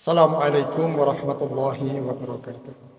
Assalamualaikum warahmatullahi wabarakatuh.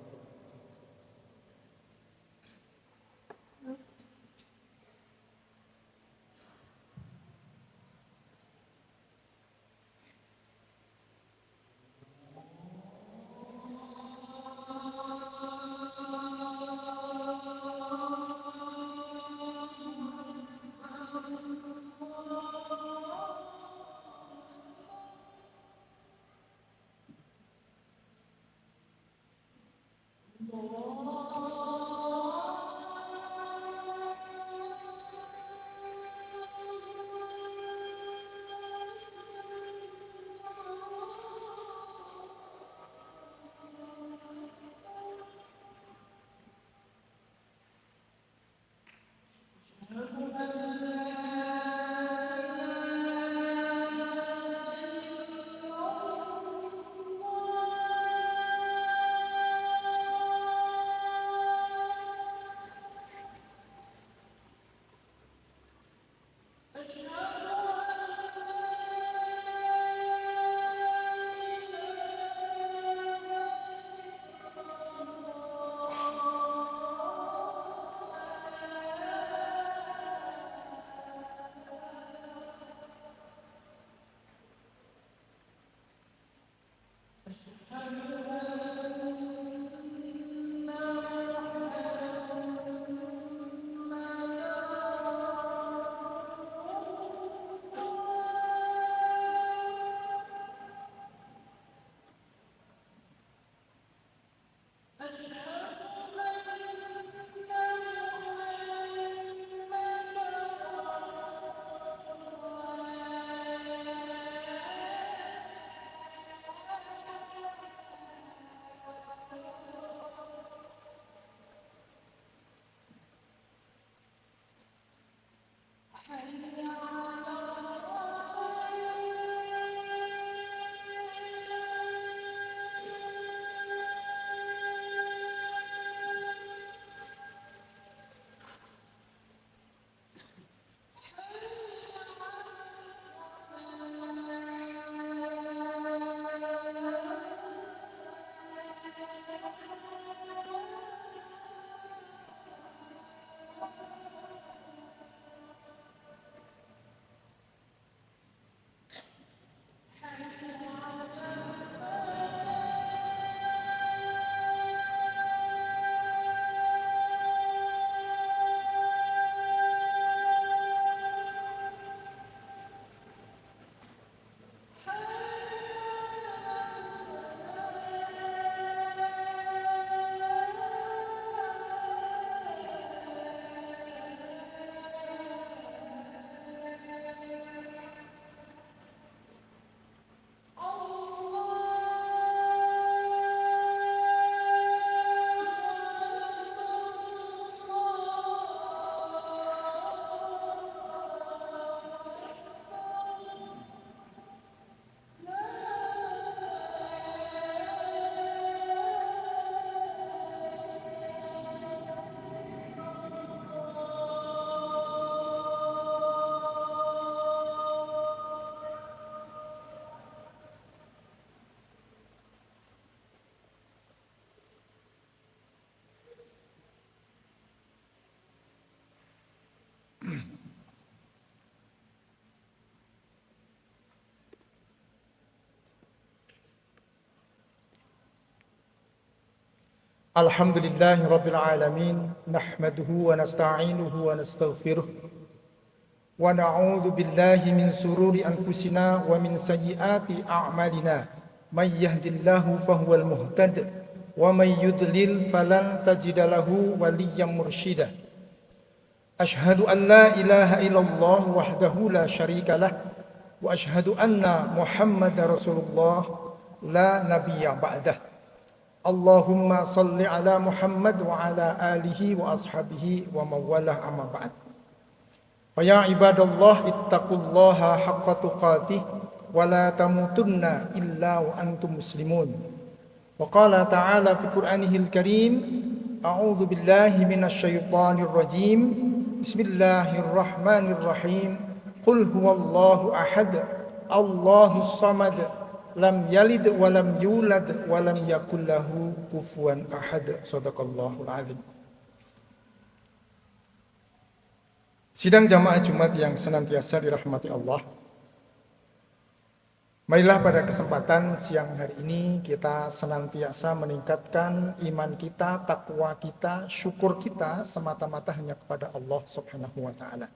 Alhamdulillahi rabbil alamin, nahmaduhu wa nasta'inuhu wa nastaghfiruh wa na'udzu billahi min sururi anfusina wa min sayyiati a'malina. May yahdihillahu fahuwal muhtad wa may yudlil falan tajida lahu waliyyan mursyida. Ashhadu an la ilaha illallah wahdahu la syarika lah wa ashhadu anna Muhammadar Rasulullah la nabiyya ba'dah. Allahumma salli ala Muhammad wa ala alihi wa ashabihi wa mawalah amma ba'd. Fa ya ibadallah ittaqullaha haqqa tuqatih wa la tamutunna illa wa antum muslimun. Wa qala ta'ala fi Qur'anihil Karim, a'udzu billahi minasy syaithanir rajim. Bismillahirrahmanirrahim. Qul huwallahu ahad, Allahus samad, lam yalid wa lam yulad wa lam yakul lahu kufuwan ahad. Shadaqallahul azim. Sidang jamaah Jumat yang senantiasa dirahmati Allah. Marilah pada kesempatan siang hari ini kita senantiasa meningkatkan iman kita, takwa kita, syukur kita semata-mata hanya kepada Allah Subhanahu wa taala.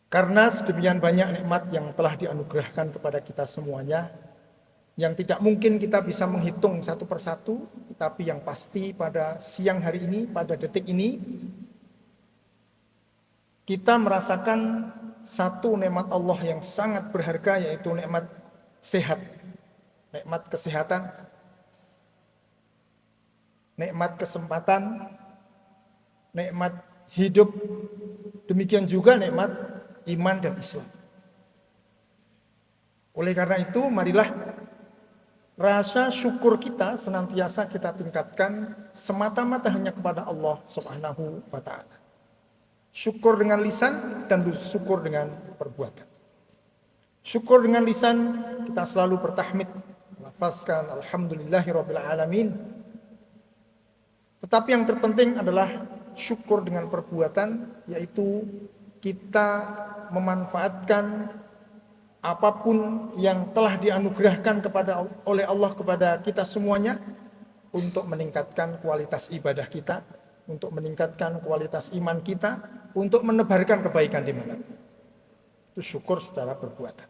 Karena sedemikian banyak nikmat yang telah dianugerahkan kepada kita semuanya, yang tidak mungkin kita bisa menghitung satu persatu, tapi yang pasti pada siang hari ini, pada detik ini, kita merasakan satu nikmat Allah yang sangat berharga, yaitu nikmat sehat, nikmat kesehatan, nikmat kesempatan, nikmat hidup, demikian juga nikmat iman dan Islam. Oleh karena itu, marilah rasa syukur kita senantiasa kita tingkatkan semata-mata hanya kepada Allah Subhanahu wa taala. Syukur dengan lisan dan syukur dengan perbuatan. Syukur dengan lisan kita selalu bertahmid, melafazkan alhamdulillahirabbil alamin. Tetapi yang terpenting adalah syukur dengan perbuatan, yaitu kita memanfaatkan apapun yang telah dianugerahkan oleh Allah kepada kita semuanya untuk meningkatkan kualitas ibadah kita, untuk meningkatkan kualitas iman kita, untuk menebarkan kebaikan di mana. Itu syukur secara perbuatan.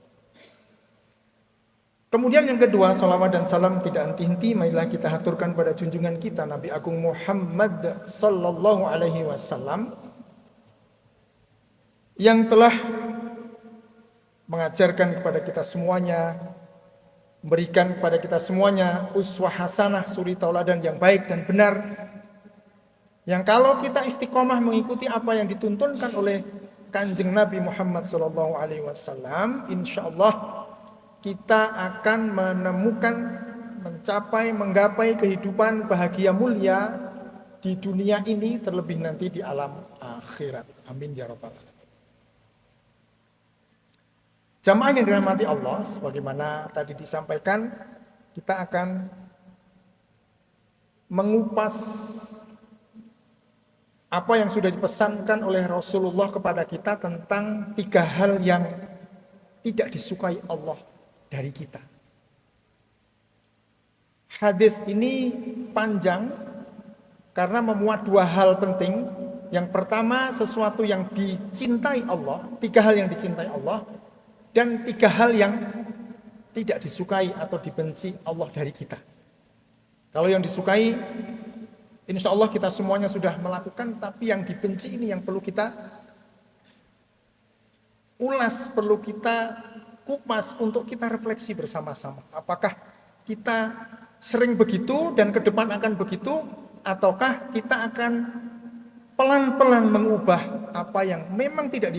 Kemudian yang kedua, salawat dan salam tidak henti-henti marilah kita haturkan pada junjungan kita Nabi Agung Muhammad sallallahu alaihi wasallam yang telah mengajarkan kepada kita semuanya, memberikan kepada kita semuanya uswah hasanah, suri tauladan yang baik dan benar, yang kalau kita istiqomah mengikuti apa yang dituntunkan oleh Kanjeng Nabi Muhammad sallallahu alaihi wasallam, insyaallah kita akan menemukan, menggapai kehidupan bahagia mulia di dunia ini, terlebih nanti di alam akhirat. Amin ya rabbal alamin. Jamaah yang dirahmati Allah, sebagaimana tadi disampaikan, kita akan mengupas apa yang sudah dipesankan oleh Rasulullah kepada kita tentang 3 hal yang tidak disukai Allah dari kita. Hadis ini panjang karena memuat 2 hal penting. Yang pertama, sesuatu yang dicintai Allah, 3 hal yang dicintai Allah, dan 3 hal yang tidak disukai atau dibenci Allah dari kita. Kalau yang disukai, insya Allah kita semuanya sudah melakukan, tapi yang dibenci ini yang perlu kita ulas, perlu kita kupas untuk kita refleksi bersama-sama. Apakah kita sering begitu dan ke depan akan begitu, ataukah kita akan pelan-pelan mengubah apa yang memang tidak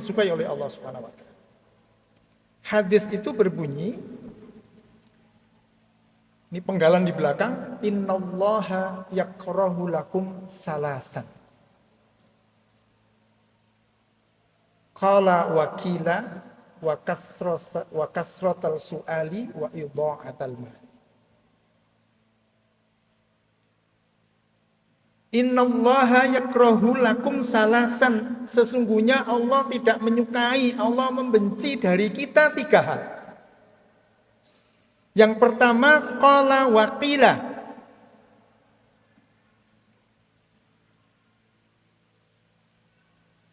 disukai oleh Allah Subhanahu wa taala. Hadis itu berbunyi, ini penggalan di belakang, innallaha yakrahu lakum salasan. Qala wakila wa kasratal su'ali wa idha'atal mal. Innallaha yakrahu lakum salasan. Sesungguhnya Allah tidak menyukai, Allah membenci dari kita 3 hal. Yang pertama, qala waqila.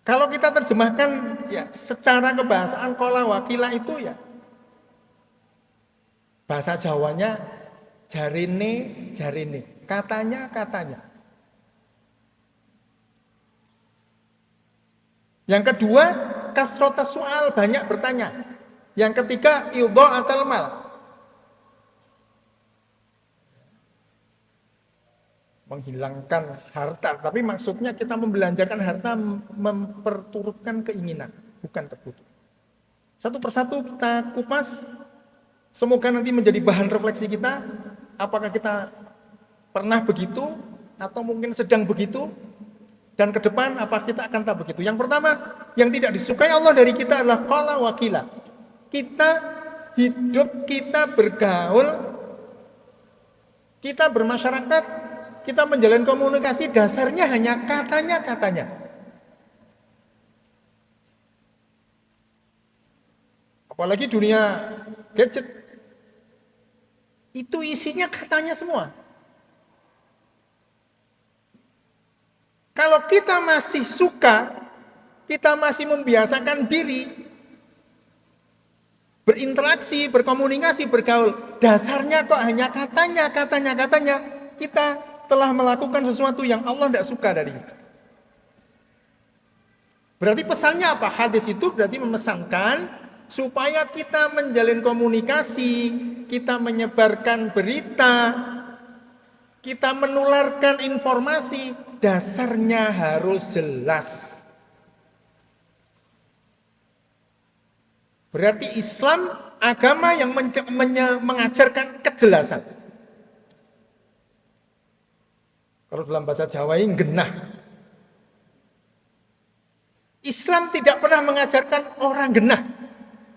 Kalau kita terjemahkan ya secara kebahasaan, qala waqila itu ya bahasa Jawanya jarene, katanya. Yang kedua, kasrota soal, banyak bertanya. Yang ketiga, idha'atul mal, menghilangkan harta. Tapi maksudnya kita membelanjakan harta memperturutkan keinginan, bukan terbutuh. Satu persatu kita kupas. Semoga nanti menjadi bahan refleksi kita. Apakah kita pernah begitu atau mungkin sedang begitu? Dan ke depan apa kita akan tak begitu? Yang pertama, yang tidak disukai Allah dari kita adalah qala wakila. Kita hidup, kita bergaul, kita bermasyarakat, kita menjalin komunikasi, dasarnya hanya katanya. Apalagi dunia gadget, itu isinya katanya semua. Kalau kita masih suka, kita masih membiasakan diri berinteraksi, berkomunikasi, bergaul, dasarnya kok hanya katanya, kita telah melakukan sesuatu yang Allah tidak suka dari itu. Berarti pesannya apa? Hadis itu berarti memesankan supaya kita menjalin komunikasi, kita menyebarkan berita, kita menularkan informasi, dasarnya harus jelas. Berarti Islam agama yang mengajarkan kejelasan. Kalau dalam bahasa Jawa ini genah. Islam tidak pernah mengajarkan orang genah.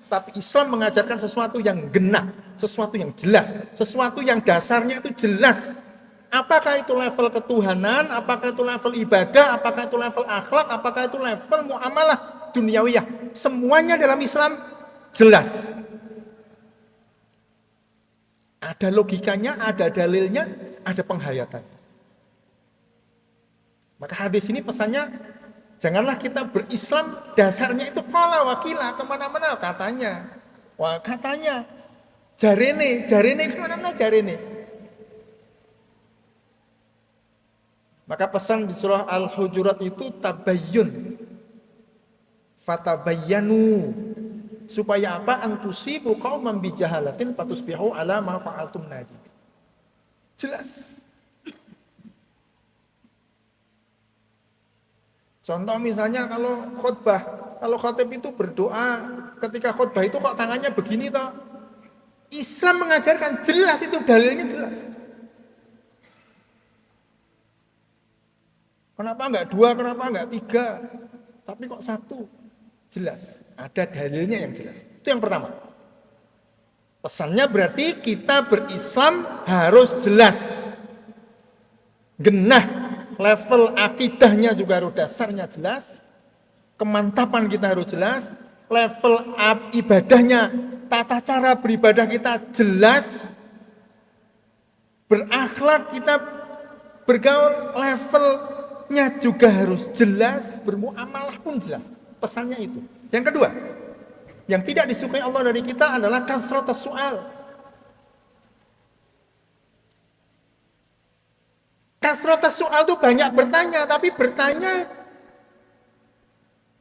Tapi Islam mengajarkan sesuatu yang genah, sesuatu yang jelas, sesuatu yang dasarnya itu jelas. Apakah itu level ketuhanan, apakah itu level ibadah, apakah itu level akhlak, apakah itu level muamalah duniawiyah. Semuanya dalam Islam jelas. Ada logikanya, ada dalilnya, ada penghayatannya. Maka hadis ini pesannya, janganlah kita berislam dasarnya itu qala wakila, kemana-mana katanya. Wah katanya, jarene kemana-mana jarene. Maka pesan di surah Al-Hujurat itu tabayyun. Fatabayyanu. Supaya apa? Antusibu qauman bijahalatin fatusbihu ala ma fa'altum nadim. Jelas. Contoh misalnya kalau khotib itu berdoa, ketika khutbah itu kok tangannya begini toh. Islam mengajarkan jelas itu dalilnya jelas. Kenapa enggak 2, kenapa enggak 3? Tapi kok 1? Jelas, ada dalilnya yang jelas. Itu yang pertama. Pesannya berarti kita berislam harus jelas. Genah, level akidahnya juga harus dasarnya jelas. Kemantapan kita harus jelas. Level ibadahnya, tata cara beribadah kita jelas. Berakhlak kita bergaul levelnya juga harus jelas, bermuamalah pun jelas. Pesannya itu. Yang kedua, yang tidak disukai Allah dari kita adalah kasratus su'al. Kasratus su'al itu banyak bertanya, tapi bertanya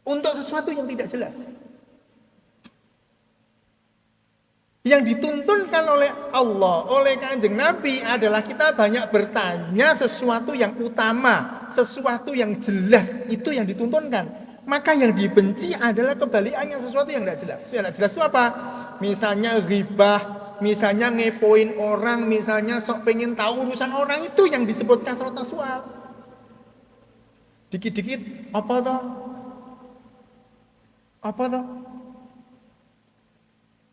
untuk sesuatu yang tidak jelas. Yang dituntunkan oleh Allah, oleh Kanjeng Nabi adalah kita banyak bertanya sesuatu yang utama, sesuatu yang jelas, itu yang dituntunkan. Maka yang dibenci adalah kebalikannya, sesuatu yang tidak jelas. Yang tidak jelas itu apa? Misalnya ghibah, misalnya ngepoin orang, misalnya sok pengen tahu urusan orang, itu yang disebut kasratus su'al. Dikit-dikit, apa toh?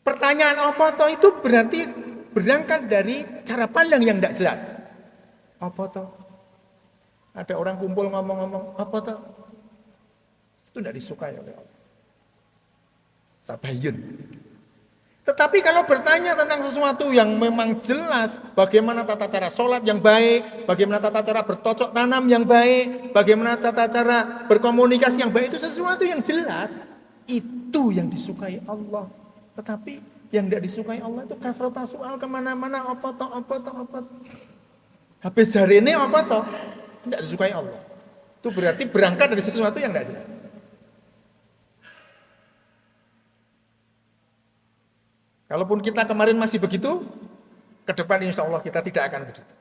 Pertanyaan apa toh itu berarti berangkat dari cara pandang yang tidak jelas. Apa toh? Ada orang kumpul ngomong-ngomong, apa toh? Itu tidak disukai oleh Allah. Tabayyun. Tetapi kalau bertanya tentang sesuatu yang memang jelas, bagaimana tata cara sholat yang baik, bagaimana tata cara bercocok tanam yang baik, bagaimana tata cara berkomunikasi yang baik, itu sesuatu yang jelas, itu yang disukai Allah. Tetapi yang tidak disukai Allah itu kasratus su'al, kemana-mana apa toh. Habis jarene apa toh? Tidak disukai Allah. Itu berarti berangkat dari sesuatu yang tidak jelas. Kalaupun kita kemarin masih begitu, ke depan insya Allah kita tidak akan begitu.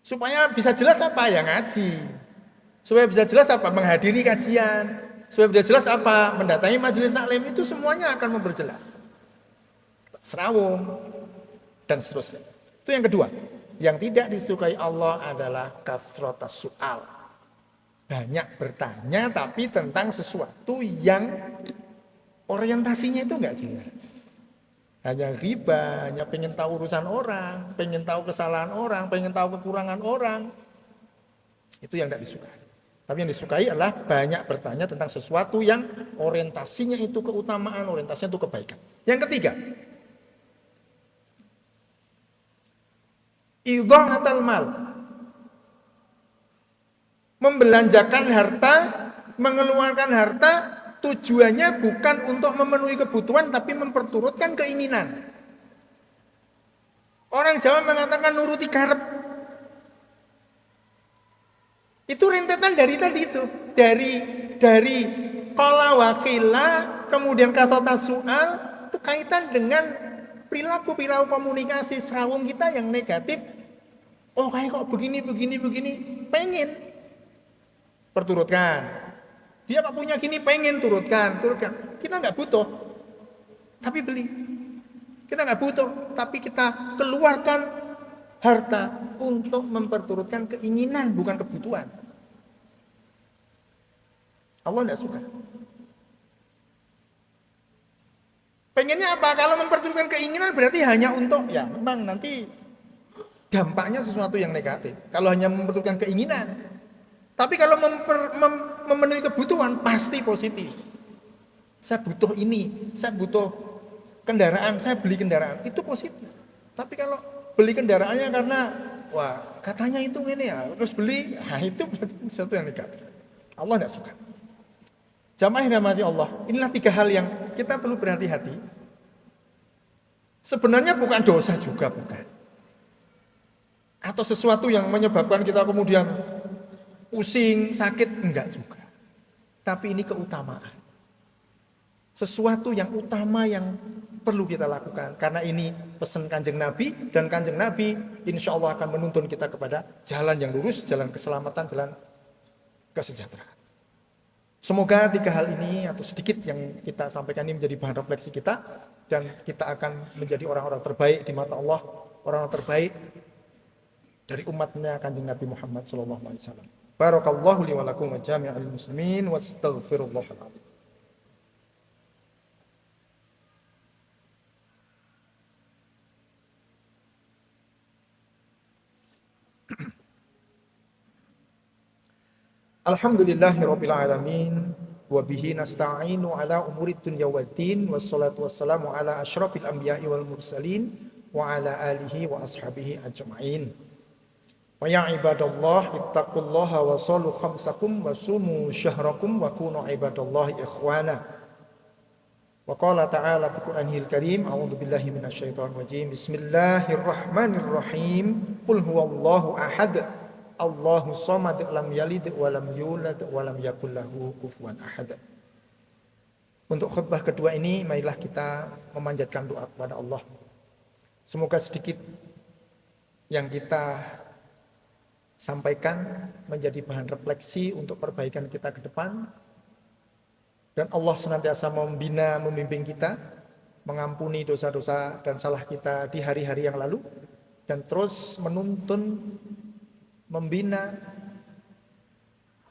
Supaya bisa jelas apa? Ya ngaji. Supaya bisa jelas apa? Menghadiri kajian. Supaya bisa jelas apa? Mendatangi majelis taklim, itu semuanya akan memperjelas. Serawung dan seterusnya. Itu yang kedua. Yang tidak disukai Allah adalah kasratus su'al. Banyak bertanya tapi tentang sesuatu yang orientasinya itu nggak jelas. Hanya ghibah, hanya pengen tahu urusan orang, pengen tahu kesalahan orang, pengen tahu kekurangan orang. Itu yang tidak disukai. Tapi yang disukai adalah banyak bertanya tentang sesuatu yang orientasinya itu keutamaan, orientasinya itu kebaikan. Yang ketiga, idha'atul mal. Membelanjakan harta, mengeluarkan harta tujuannya bukan untuk memenuhi kebutuhan tapi memperturutkan keinginan. Orang Jawa mengatakan nuruti karep. Itu rentetan dari tadi itu, dari qala wakila, kemudian kasota soal, itu kaitan dengan perilaku komunikasi serawung kita yang negatif. Oh kayak kok begini, pengen perturutkan. Dia kok punya gini, pengen turutkan. Kita nggak butuh, tapi beli. Kita nggak butuh, tapi kita keluarkan harta untuk memperturutkan keinginan, bukan kebutuhan. Allah nggak suka. Pengennya apa? Kalau memperturutkan keinginan berarti hanya untuk, ya memang nanti dampaknya sesuatu yang negatif. Kalau hanya memperturutkan keinginan. Tapi kalau memenuhi kebutuhan pasti positif. Saya butuh ini, saya butuh kendaraan, saya beli kendaraan, itu positif. Tapi kalau beli kendaraannya karena wah katanya itu ini ya, terus beli, nah itu berarti sesuatu yang negatif. Allah tidak suka. Jamaah yang dirahmati Allah, inilah 3 hal yang kita perlu berhati-hati. Sebenarnya bukan dosa juga, bukan. Atau sesuatu yang menyebabkan kita kemudian pusing, sakit, enggak juga. Tapi ini keutamaan. Sesuatu yang utama yang perlu kita lakukan. Karena ini pesan Kanjeng Nabi. Dan Kanjeng Nabi insya Allah akan menuntun kita kepada jalan yang lurus, jalan keselamatan, jalan kesejahteraan. Semoga 3 hal ini atau sedikit yang kita sampaikan ini menjadi bahan refleksi kita. Dan kita akan menjadi orang-orang terbaik di mata Allah. Orang-orang terbaik dari umatnya Kanjeng Nabi Muhammad SAW. Barakallahu li wa lakum wa jami'al muslimin wa astaghfirullahal azim. Alhamdulillahirabbil alamin wa bihi nasta'inu ala umurid dunya waddin wassalatu wassalamu ala asyrafil anbiya'i wal mursalin wa ala alihi wa ashabihi ajma'in. Wa ya ibadallah ittaqullaha wa sallu khamsakum wa sumu syahrakum wa kunu ibadallahi ikhwana. Wa qala ta'ala fi Qur'anil Karim, a'udzu billahi minasyaitonir rajim. Bismillahirrahmanirrahim. Qul huwallahu ahad. Allahus samad, lam yalid wa lam yulad wa lam yakul lahu kufuwan ahad. Untuk khutbah kedua ini, marilah kita memanjatkan doa kepada Allah. Semoga sedikit yang kita sampaikan menjadi bahan refleksi untuk perbaikan kita ke depan. Dan Allah senantiasa membina, membimbing kita, mengampuni dosa-dosa dan salah kita di hari-hari yang lalu. Dan terus menuntun, membina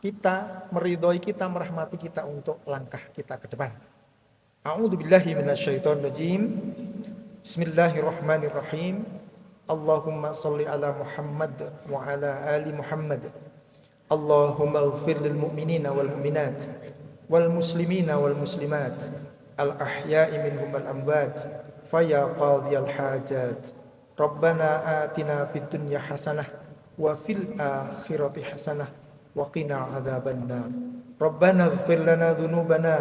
kita, meridhoi kita, merahmati kita untuk langkah kita ke depan. A'udzu billahi minasyaitonir rajim. Bismillahirrahmanirrahim. Allahumma salli ala Muhammad wa ala ali Muhammad. Allahumma ighfir lil mu'minina wal mu'minat wal muslimina wal muslimat al ahya'i minhum wal amwat faya qadiyal hajat. Rabbana atina fid dunya hasanah wa fil akhirati hasanah wa qina adzabannar. Rabbana ighfir lana dhunubana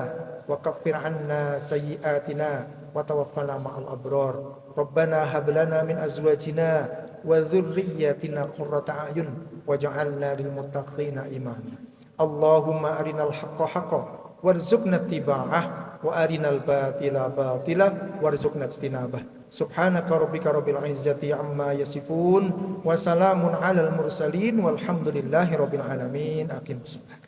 wa kaffir 'anna sayyi'atina wa tawaffana ma'al abrar. Rabbana hab lana min azwajina wa dhurriyyatina qurrata a'yun waj'alna lil muttaqina imama. Allahumma arinal haqqa haqqan warzuqna ittiba'ah wa arinal batila batila warzuqna ijtinabah. Subhanaka rabbika rabbil izzati amma yasifun wa salamun alal mursalin walhamdulillahi rabbil alamin. Aqimus shalah.